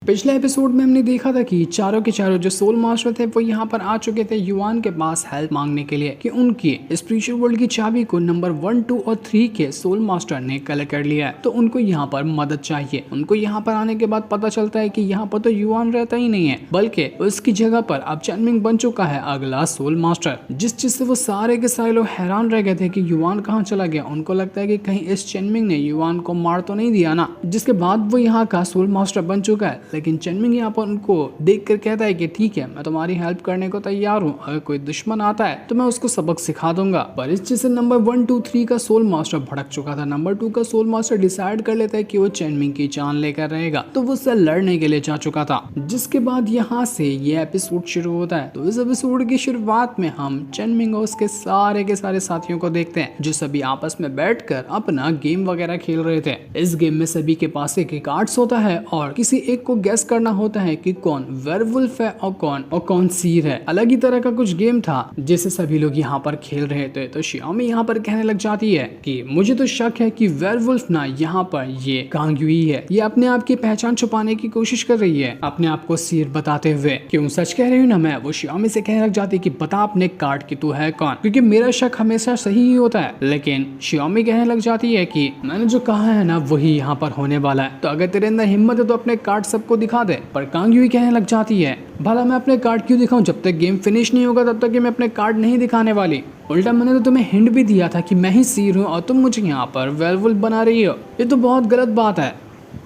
पिछले एपिसोड में हमने देखा था कि चारों के चारों जो सोल मास्टर थे वो यहाँ पर आ चुके थे युआन के पास हेल्प मांगने के लिए कि उनकी स्पिरिचुअल वर्ल्ड की चाबी को नंबर 1, 2 और 3 के सोल मास्टर ने कलेक्ट कर लिया है, तो उनको यहाँ पर मदद चाहिए। उनको यहाँ पर आने के बाद पता चलता है कि यहाँ पर तो युआन रहता ही नहीं है, बल्कि उसकी जगह पर अब चेनमिंग बन चुका है अगला सोल मास्टर। जिस चीज से वो सारे के सारे लोग हैरान रह गए थे कि युआन कहाँ चला गया। उनको लगता है कि कहीं इस चेनमिंग ने युआन को मार तो नहीं दिया ना, जिसके बाद वो यहाँ का सोल मास्टर बन चुका है। लेकिन चेनमिंग यहाँ पर उनको देख कर कहता है कि ठीक है, मैं तुम्हारी हेल्प करने को तैयार हूँ, अगर कोई दुश्मन आता है तो मैं उसको सबक सिखा दूंगा। पर इस चीज से नंबर 1, 2, 3 का सोल मास्टर भड़क चुका था। नंबर 2 का सोल मास्टर डिसाइड कर लेता है कि वो चेनमिंग की जान लेकर रहेगा, तो वो उससे लड़ने के लिए जा चुका था। जिसके बाद यहाँ से ये एपिसोड शुरू होता है। तो इस एपिसोड की शुरुआत में हम चेनमिंग और उसके सारे के सारे साथियों को देखते हैं, जो सभी आपस में बैठकर अपना गेम वगैरह खेल रहे थे। इस गेम में सभी के पास एक कार्ड्स होता है और किसी एक को गेस करना होता है कि कौन वेयरवुल्फ है और कौन सीर है। अलग ही तरह का कुछ गेम था जिसे सभी लोग यहाँ पर खेल रहे थे। तो शियामी यहाँ पर कहने लग जाती है कि मुझे तो शक है कि वेयरवुल्फ ना यहाँ पर ये कांगयुई है, ये अपने आप की पहचान छुपाने की कोशिश कर रही है, अपने आप को सीर बताते हुए। क्यों सच कह रही हूँ ना मैं। वो शियामी से कहने लग जाती है कि बता अपने कार्ड की तू है कौन, क्योंकि मेरा शक हमेशा सही ही होता है। लेकिन शियामी कहने लग जाती है कि मैंने जो कहा है ना वही यहाँ पर होने वाला है, तो अगर तेरे अंदर हिम्मत है तो अपने कार्ड सबको दिखा दे। पर कांगयुई कहने लग जाती है भला मैं अपने कार्ड क्यों दिखाऊं, जब तक गेम फिनिश नहीं होगा तब तक कि मैं अपने कार्ड नहीं दिखाने वाली। उल्टा मैंने तो तुम्हें हिंट भी दिया था कि मैं ही सीर हूँ और तुम मुझे यहाँ पर वेयरवुल्फ बना रही हो। ये तो बहुत गलत बात है।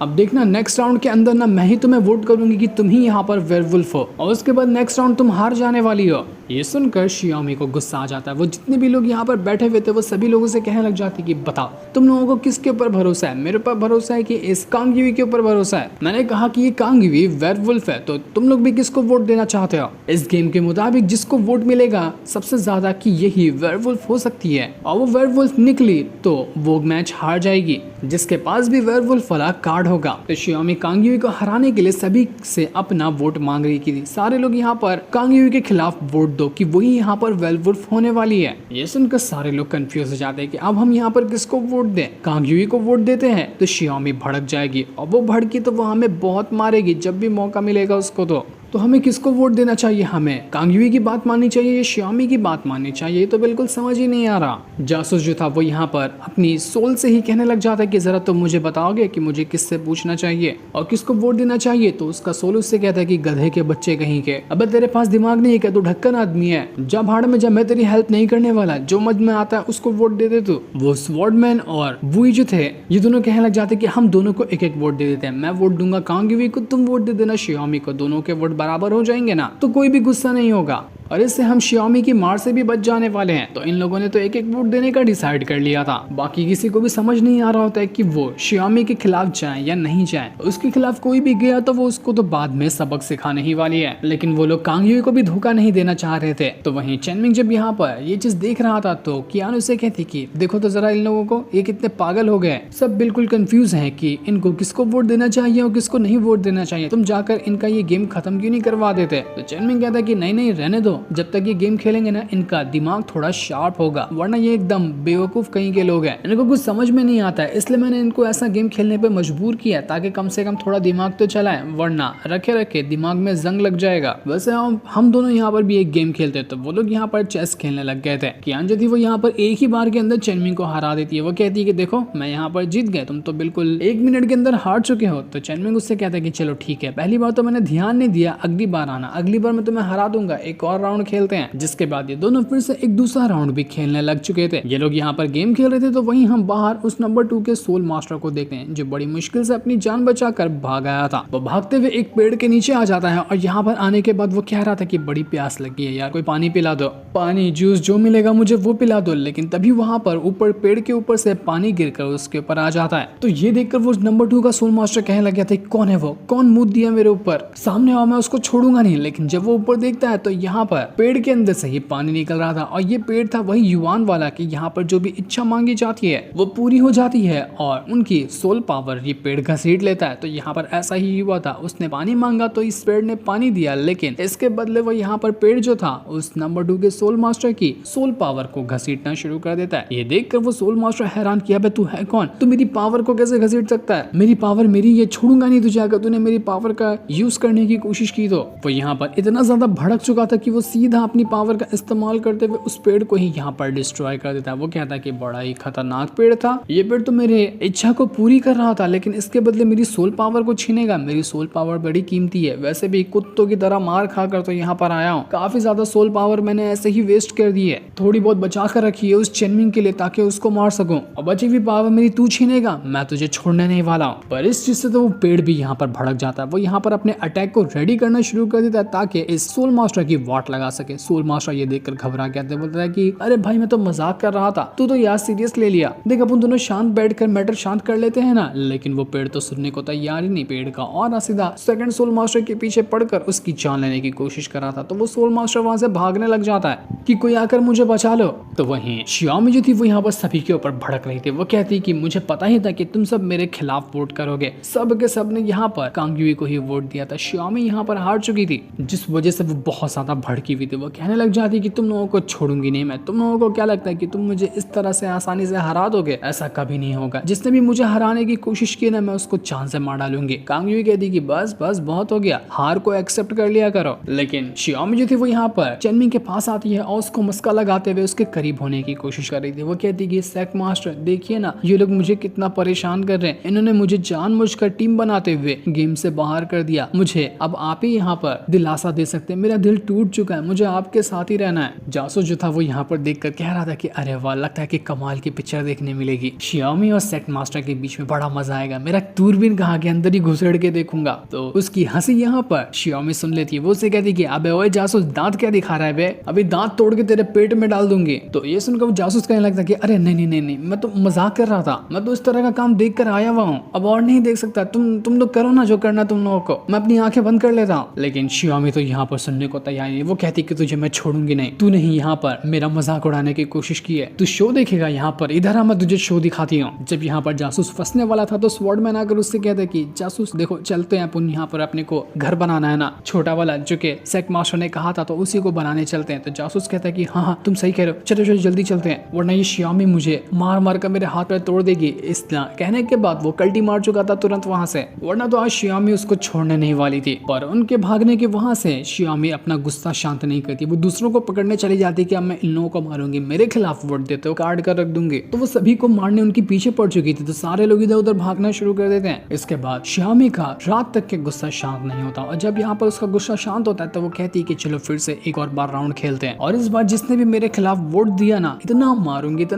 अब देखना नेक्स्ट राउंड के अंदर ना मैं ही तुम्हें वोट करूंगी कि तुम ही यहाँ पर वेयरवुल्फ हो, और उसके बाद नेक्स्ट राउंड तुम हार जाने वाली हो। ये सुनकर शियामी को गुस्सा आ जाता है। वो जितने भी लोग यहाँ पर बैठे हुए थे वो सभी लोगों से कहने लग जाती कि बताओ तुम लोगों को किसके ऊपर भरोसा है, मेरे ऊपर भरोसा है कि इस कांगयुई के ऊपर भरोसा है। मैंने कहा कि ये कांगयुई वेयरवुल्फ है, तो तुम लोग भी किसको वोट देना चाहते हो। इस गेम के मुताबिक जिसको वोट मिलेगा सबसे ज्यादा कि यही वेयरवुल्फ हो सकती है, और वो वेयरवुल्फ निकली तो वो मैच हार जाएगी जिसके पास भी वेयरवुल्फ वाला कार्ड होगा। तो शियामी कांगयुई को हराने के लिए सभी से अपना वोट मांग रही थी। सारे लोग यहाँ पर कांगयुई के खिलाफ वोट दो कि वही यहाँ पर वेयरवुल्फ होने वाली है। ये सुनकर सारे लोग कंफ्यूज हो जाते हैं कि अब हम यहाँ पर किसको वोट दें। कांगयुई को वोट देते हैं तो शियामी भड़क जाएगी, और वो भड़की तो वो हमें बहुत मारेगी जब भी मौका मिलेगा उसको। तो हमें किसको वोट देना चाहिए, हमें कांगयुई की बात माननी चाहिए या शियामी की बात माननी चाहिए, तो बिल्कुल समझ ही नहीं आ रहा। जासूस जो था वो यहाँ पर अपनी सोल से ही कहने लग जाता है कि जरा तुम मुझे बताओगे कि मुझे किससे पूछना चाहिए और किसको वोट देना चाहिए। तो उसका सोल उससे कहता है कि गधे के बच्चे कहीं के, अब तेरे पास दिमाग नहीं है क्या, तू ढक्कन आदमी है, जा भाड़ में जा, मैं तेरी हेल्प नहीं करने वाला, जो मत में आता है उसको वोट दे दे तू। वो स्वॉर्डमैन और वुई जो थे ये दोनों कहने लग जाते कि हम दोनों को एक एक वोट दे देते हैं, मैं वोट दूंगा कांगयुई को, तुम वोट दे देना शियामी को, दोनों के वोट बराबर हो जाएंगे ना, तो कोई भी गुस्सा नहीं होगा और इससे हम शियामी की मार से भी बच जाने वाले हैं। तो इन लोगों ने तो एक एक वोट देने का डिसाइड कर लिया था। बाकी किसी को भी समझ नहीं आ रहा होता है कि वो शियामी के खिलाफ जाए या नहीं जाए। उसके खिलाफ कोई भी गया तो वो उसको तो बाद में सबक सिखाने ही वाली है। लेकिन वो लोग कांगयुई को भी धोखा नहीं देना चाह रहे थे। तो वहीं चेनमिंग जब यहाँ पर ये चीज देख रहा था तो कियान उसे कहती कि देखो तो जरा इन लोगों को, ये कितने पागल हो गए, सब बिल्कुल कंफ्यूज है कि इनको किसको वोट देना चाहिए और किसको नहीं वोट देना चाहिए, तुम जाकर इनका ये गेम खत्म क्यों नहीं करवा देते। तो चेनमिंग कहता है कि नहीं नहीं रहने दो, जब तक ये गेम खेलेंगे ना इनका दिमाग थोड़ा शार्प होगा, वरना ये एकदम बेवकूफ कहीं के लोग हैं, इनको कुछ समझ में नहीं आता है, इसलिए मैंने इनको ऐसा गेम खेलने पे मजबूर किया ताकि कम से कम थोड़ा दिमाग तो चलाएं, वरना रखे रखे दिमाग में जंग लग जाएगा। वैसे हम दोनों यहाँ पर भी एक गेम खेलते, तो वो लोग यहाँ पर चेस खेलने लग गए थे। कियान जो थी वो यहाँ पर एक ही बार के अंदर चेनमिंग को हरा देती है। वो कहती है कि देखो मैं यहाँ पर जीत गए, तुम तो बिल्कुल 1 मिनट के अंदर हार चुके हो। तो चेनमिंग उससे कहता है कि चलो ठीक है, पहली बार तो मैंने ध्यान नहीं दिया, अगली बार आना, अगली बार मैं तुम्हें हरा दूंगा, एक और राउंड खेलते हैं। जिसके बाद ये दोनों फिर से एक दूसरा राउंड भी खेलने लग चुके थे। ये लोग यहाँ पर गेम खेल रहे थे, तो वहीं हम बाहर उस नंबर 2 के सोल मास्टर को देखते हैं जो बड़ी मुश्किल से अपनी जान बचाकर भाग आया था। वो भागते हुए एक पेड़ के नीचे आ जाता है और यहाँ पर आने के बाद वो कह रहा था कि बड़ी प्यास लगी है यार, कोई पानी पिला दो, पानी जूस जो मिलेगा मुझे वो पिला दो। लेकिन तभी वहां पर ऊपर पेड़ के ऊपर से पानी गिरकर उसके ऊपर आ जाता है। तो ये देखकर वो नंबर 2 का सोल मास्टर कहने लग गया था कौन है वो, कौन मुंह दिया मेरे ऊपर, सामने आओ, मैं उसको छोड़ूंगा नहीं। लेकिन जब वो ऊपर देखता है तो यहाँ पर पेड़ के अंदर से ही पानी निकल रहा था और ये पेड़ था वही युआन वाला कि यहाँ पर जो भी इच्छा मांगी जाती है वो पूरी हो जाती है और उनकी सोल पावर ये पेड़ घसीट लेता है। तो यहाँ पर ऐसा ही हुआ था, उसने पानी मांगा तो इस पेड़ ने पानी दिया, लेकिन इसके बदले वो यहाँ पर पेड़ जो था उस नंबर 2 के सोल मास्टर की सोल पावर को घसीटना शुरू कर देता है। ये देखकर वो सोल मास्टर हैरान किया, बे तू है कौन, तू मेरी पावर को कैसे घसीट सकता है, मेरी पावर मेरी, ये छोड़ूंगा नहीं तुझे अगर तूने मेरी पावर का यूज करने की कोशिश की। तो वो यहाँ पर इतना ज्यादा भड़क चुका था कि वो सीधा अपनी पावर का इस्तेमाल करते हुए उस पेड़ को ही यहाँ पर डिस्ट्रॉय कर देता है। वो कहता है कि बड़ा ही खतरनाक पेड़ था, ये पेड़ तो मेरे इच्छा को पूरी कर रहा था लेकिन इसके बदले मेरी सोल पावर को छीनेगा। मेरी सोल पावर बड़ी कीमती है, वैसे भी कुत्तों की तरह मार खाकर तो यहाँ पर आया हूँ, काफी ज्यादा सोल पावर मैंने ऐसे ही वेस्ट कर दी है, थोड़ी बहुत बचा कर रखी है उस चेनमिंग के लिए ताकि उसको मार सकूं, और बची हुई पावर मेरी तू छीनेगा, मैं तुझे छोड़ने नहीं वाला हूँ। पर इस चीज से तो वो पेड़ भी यहाँ पर भड़क जाता है, वो यहाँ पर अपने अटैक को रेडी करना शुरू कर देता है ताकि इस सोल मास्टर की वाट लगा सके। सोल मास्टर ये देखकर घबरा गया, बोलता है कि अरे भाई मैं तो मजाक कर रहा था, तू तो यार सीरियस ले लिया, देख अपन दोनों शांत बैठकर मैटर शांत कर लेते हैं ना। लेकिन वो पेड़ तो सुनने को तैयार ही नहीं, पेड़ का और सीधा सेकंड सोल मास्टर के पीछे पड़कर उसकी जान लेने की कोशिश कर रहा था। तो वो सोल मास्टर वहां से भागने लग जाता है कि कोई आकर मुझे बचा लो। तो वहीं श्यामी जो थी वो यहाँ पर सभी के ऊपर भड़क रही थी, वो कहती कि मुझे पता ही था कि तुम सब मेरे खिलाफ वोट करोगे, सब के सब ने यहाँ पर कांगयुई को ही वोट दिया था। श्यामी यहाँ पर हार चुकी थी जिस वजह से वो बहुत ज्यादा भड़की हुई थी, वो कहने लग जाती कि तुम लोगों को छोड़ूंगी नहीं मैं, तुम लोगों को क्या लगता है कि तुम मुझे इस तरह से आसानी से हरा दोगे, ऐसा कभी नहीं होगा, जिसने भी मुझे हराने की कोशिश की ना मैं उसको चांद से मार डालूंगी। कांगयुई कहती कि बस बस बहुत हो गया, हार को एक्सेप्ट कर लिया करो। लेकिन श्यामी जो थी वो यहाँ पर चेनमिंग के पास आती है और उसको मस्का लगाते हुए उसके करीब होने की कोशिश कर रही थी। वो कहती कि सेक मास्टर देखिए ना ये लोग मुझे कितना परेशान कर रहे हैं, इन्होंने मुझे जानबूझकर टीम बनाते हुए गेम से बाहर कर दिया, मुझे अब आप ही यहाँ पर दिलासा दे सकते हैं, मेरा दिल टूट चुका है, मुझे आपके साथ ही रहना है। जासूस जो था वो यहाँ पर देखकर कह रहा था कि अरे वाह लगता है कि कमाल की पिक्चर देखने मिलेगी, श्यामी और सेक मास्टर के बीच में बड़ा मजा आएगा, मेरा दूरबीन कहाँ के अंदर ही घुसेड़ के देखूंगा। तो उसकी हंसी यहाँ पर श्यामी सुन लेती है, वो उसे कहती कि अबे ओए जासूस दांत क्या दिखा रहा है बे, अभी दांत तोड़ के तेरे पेट में डाल दूंगी। तो ये सुनकर वो जासूस कहने लगता कि अरे नहीं नहीं नहीं नहीं मैं तो मजाक कर रहा था, मैं तो इस तरह का काम देख कर आया हुआ हूँ, अब और नहीं देख सकता, तुम लोग करो ना जो करना तुम लोगों को, मैं अपनी आंखें बंद कर लेता हूँ। लेकिन श्यामी तो यहाँ पर सुनने को तैयार नहीं, वो कहती कि तुझे मैं छोड़ूंगी नहीं, तू नहीं यहाँ पर मेरा मजाक उड़ाने की कोशिश की है, तू शो देखेगा यहाँ पर, इधर आ मैं तुझे शो दिखाती हूँ। जब यहाँ पर जासूस फंसने वाला था तो स्वॉर्डमैन आकर उससे कहते कि जासूस देखो चलते हैं अपन, यहाँ पर अपने को घर बनाना है ना छोटा वाला जो कि सेक मास्टर ने कहा था, तो उसी को बनाने चलते हैं। तो जासूस कहता है कि हाँ हाँ तुम सही कह रहे हो, चलो चलो जल्दी चलते हैं वरना ये श्यामी मुझे मार मार कर मेरे हाथ पैर तोड़ देगी। इस कहने के बाद वो कल्टी मार चुका था तुरंत वहां से, वरना तो आज श्यामी उसको छोड़ने नहीं वाली थी। पर उनके भागने के वहां से श्यामी अपना गुस्सा शांत नहीं करती, वो दूसरों को पकड़ने चली जाती कि अब मैं इन लोगों को मारूंगी, मेरे खिलाफ वोट देते हो काट कर रख दूंगी। तो वो सभी को मारने उनके पीछे पड़ चुकी थी, तो सारे लोग इधर उधर भागना शुरू कर देते हैं। इसके बाद श्यामी का रात तक के गुस्सा शांत नहीं होता, और जब यहाँ पर उसका गुस्सा शांत होता है तो वो कहती है कि चलो फिर से एक और बार राउंड खेलते हैं, और इस बार जिसने भी मेरे खिलाफ वोट दिया ना इतना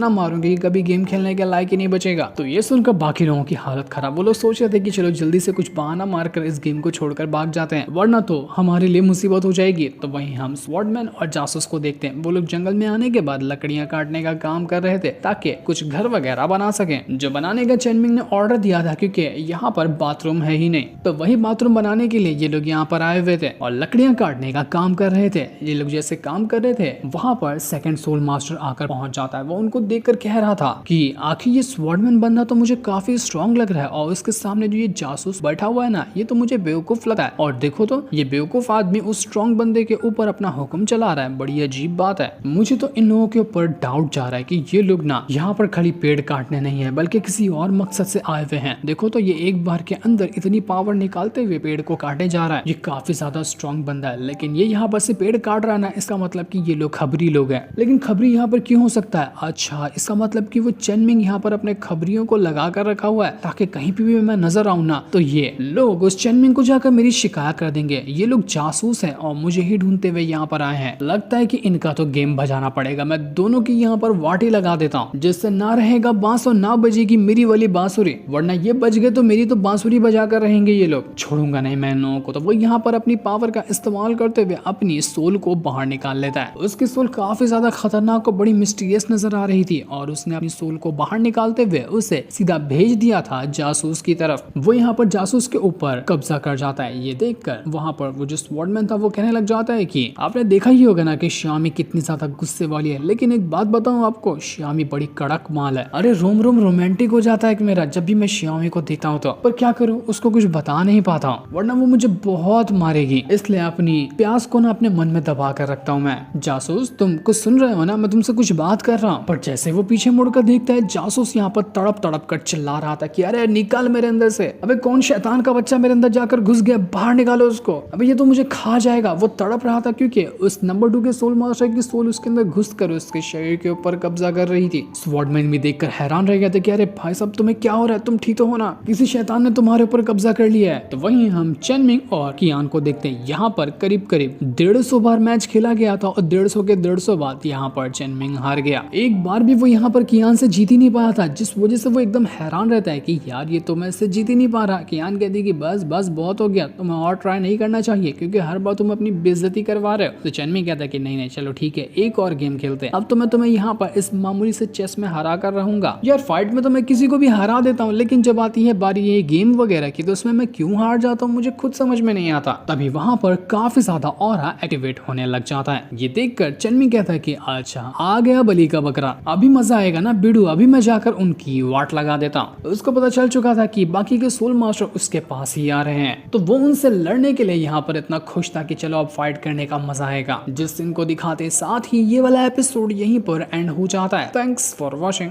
मारूंगी कि कभी गेम खेलने के लायक ही नहीं बचेगा। तो ये सुनकर बाकी लोगों की हालत खराब, वो लोग सोच रहे थे कि चलो जल्दी से कुछ बहाना मारकर इस गेम को छोड़कर भाग जाते हैं वरना तो हमारे लिए मुसीबत हो जाएगी। तो वहीं हम स्वॉर्डमैन और जासूस को देखते हैं, वो लोग जंगल में आने के बाद लकड़ियां काटने का काम कर रहे थे ताकि कुछ घर वगैरह बना सकें, जो बनाने का चेनमिंग ने ऑर्डर दिया था क्योंकि यहाँ पर बाथरूम है ही नहीं। तो वही बाथरूम बनाने के लिए ये लोग यहाँ पर आए हुए थे और लकड़ियां काटने का काम कर रहे थे। ये लोग जैसे काम कर रहे थे वहां पर सेकंड सोल मास्टर आकर पहुंच जाता है, वो उनको देखकर कह रहा था कि आखिर ये स्वॉर्डमैन बंदा तो मुझे काफी स्ट्रॉन्ग लग रहा है और इसके सामने जो ये जासूस बैठा हुआ है ना ये तो मुझे बेवकूफ लगा है, और देखो तो ये बेवकूफ आदमी उस स्ट्रॉन्ग बंदे के ऊपर अपना हुक्म चला रहा है, बड़ी अजीब बात है। मुझे तो इन लोगों के ऊपर डाउट जा रहा है कि ये लोग ना यहाँ पर खाली पेड़ काटने नहीं है बल्कि किसी और मकसद से आए हुए हैं। देखो तो ये एक बार के अंदर इतनी पावर निकालते हुए पेड़ को काटे जा रहा है, ये काफी ज्यादा स्ट्रॉन्ग बंदा है, लेकिन ये यहाँ पर से पेड़ काट रहा है ना इसका मतलब कि ये लोग खबरी लोग हैं। लेकिन खबरी यहाँ पर क्यों हो सकता है? अच्छा इसका मतलब कि वो चेनमिंग यहाँ पर अपने खबरियों को लगा कर रखा हुआ है ताकि कहीं भी मैं नजर आऊं ना तो ये लोग उस चेनमिंग को जाकर मेरी शिकायत कर देंगे। ये लोग जासूस हैं और मुझे ही ढूंढते हुए यहाँ पर आए हैं, लगता है कि इनका तो गेम बजाना पड़ेगा। मैं दोनों की यहाँ पर वाटी लगा देता हूँ जिससे ना रहेगा बांस और ना बजेगी मेरी वाली बांसुरी, वरना ये बज गए तो मेरी तो बांसुरी बजा कर रहेंगे ये लोग, छोड़ूंगा नहीं मैं इन लोगों को। तो वो यहाँ पर अपनी पावर का इस्तेमाल करते हुए अपनी सोल को बाहर निकाल लेता है। उसकी सोल काफी ज्यादा खतरनाक और बड़ी मिस्टीरियस नजर आ रही थी और उसने अपनी सोल को बाहर निकालते हुए उसे सीधा भेज दिया था जासूस की तरफ। वो यहाँ पर जासूस के ऊपर कब्जा कर जाता है। ये देखकर वहां पर वो जो स्वॉर्डमैन था वो कहने लग जाता है कि कि आपने देखा ही होगा ना कि श्यामी कितनी ज्यादा गुस्से वाली है, लेकिन एक बात बताऊं आपको, श्यामी बड़ी कड़क माल है। अरे रोम रोम रोमांटिक हो जाता है कि मेरा जब भी मैं श्यामी को देखता हूँ तो, पर क्या करूँ उसको कुछ बता नहीं पाता हूँ वरना वो मुझे बहुत मारेगी, इसलिए अपनी प्यास को ना अपने मन में दबा कर रखता हूँ मैं। जासूस तुम कुछ सुन रहे हो ना, मैं तुमसे कुछ बात कर रहा हूँ। पर जैसे वो पीछे मुड़कर देखता है, जासूस यहाँ पर तड़प तड़प कर चिल्ला रहा था कि अरे निकाल मेरे अंदर से, अबे कौन शैतान का बच्चा मेरे अंदर जाकर घुस गया, बाहर निकालो उसको, अबे ये तो मुझे खा जाएगा। वो तड़प रहा था क्योंकि उस नंबर 2 के सोल मास्टर की सोल उसके अंदर घुस कर उसके शरीर के ऊपर कब्जा कर रही थी। स्वॉर्डमैन भी देखकर हैरान रह गया था कि अरे भाई साहब तुम्हें क्या हो रहा है, तुम ठीक तो हो ना, किसी शैतान ने तुम्हारे ऊपर कब्जा कर लिया है। तो वहीं हम चेनमिंग और कियान को देखते हैं। यहाँ पर करीब करीब 150 बार मैच खेला गया था और 150 के 150 बार यहाँ पर चेनमिंग हार गया। एक बार भी वो यहाँ पर कियान से जीत ही नहीं पाया था, जिस वजह से वो एकदम हैरान रहता है कि यार ये तो मैं इससे जीत ही नहीं पा रहा। कियान कहती कि बस बस बहुत हो गया, तुम्हें और ट्राई नहीं करना चाहिए क्योंकि हर बार तुम अपनी बेइज्जती करवा रहे हो। तो चेनमिंग कहता है कि नहीं नहीं चलो ठीक है, एक और गेम खेलते हैं, अब तो मैं तुम्हें यहाँ पर इस मामूली से चेस में हरा कर रहूंगा। यार फाइट में तो मैं किसी को भी हरा देता हूँ, लेकिन जब आती है बारी ये गेम वगैरह की तो उसमें मैं क्यों हार जाता हूँ मुझे खुद समझ में नहीं आता। तभी वहां पर काफी ज्यादा ऑरा एक्टिवेट होने लग जाता है। ये देखकर चेनमिंग कहता है कि अच्छा आ गया बलि का बकरा, अभी मजा आएगा ना बिडू, अभी मैं जाकर उनकी वाट लगा देता हूँ। उसको पता चल चुका था कि बाकी के सोल मास्टर उसके पास ही आ रहे हैं, तो वो उनसे लड़ने के लिए यहाँ पर इतना खुश था कि चलो अब फाइट करने का मजा आएगा। जिस दिन को दिखाते साथ ही ये वाला एपिसोड यहीं पर एंड हो जाता है। Thanks for watching.